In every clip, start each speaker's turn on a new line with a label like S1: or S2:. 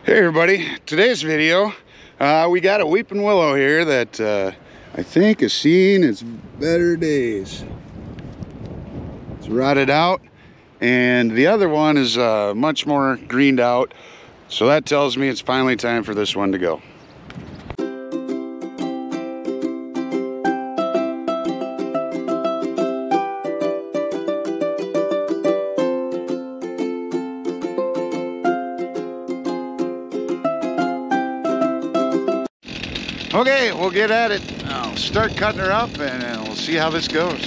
S1: Hey everybody, today's video we got a weeping willow here that I think is seeing its better days. It's rotted out, and the other one is much more greened out, so that tells me it's finally time for this one to go. Okay, we'll get at it. I'll start cutting her up and we'll see how this goes.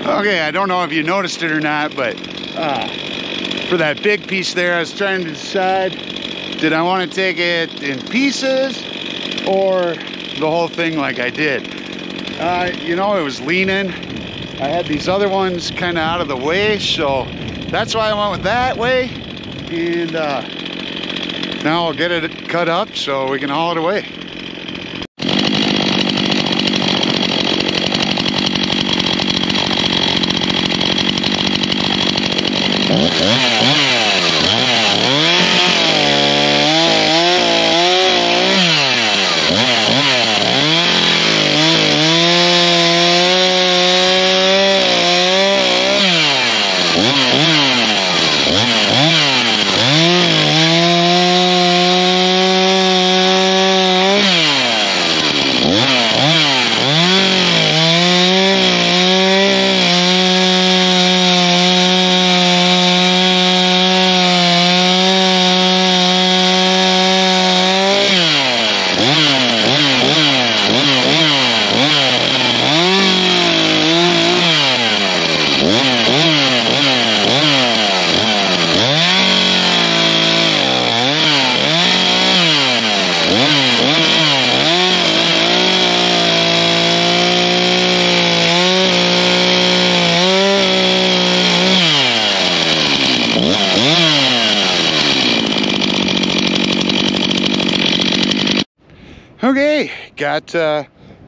S1: Okay, I don't know if you noticed it or not, but for that big piece there, I was trying to decide, did I want to take it in pieces or the whole thing like I did? You know, it was leaning. I had these other ones kind of out of the way, so that's why I went with that way. And now I'll get it cut up so we can haul it away.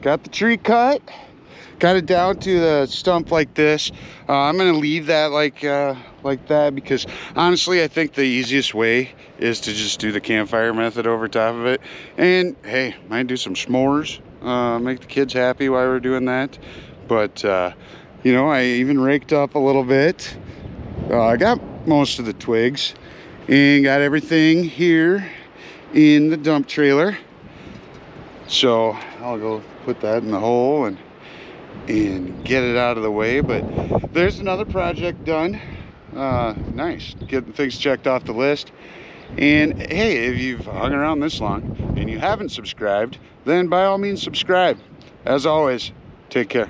S1: got the tree cut, got it down to the stump like this. I'm gonna leave that like that, because honestly I think the easiest way is to just do the campfire method over top of it. And hey, might do some s'mores, make the kids happy while we're doing that. But you know, I even raked up a little bit. I got most of the twigs and got everything here in the dump trailer. So I'll go put that in the hole and get it out of the way. But there's another project done. Nice, getting things checked off the list. And hey, if you've hung around this long and you haven't subscribed, then by all means subscribe. As always, take care.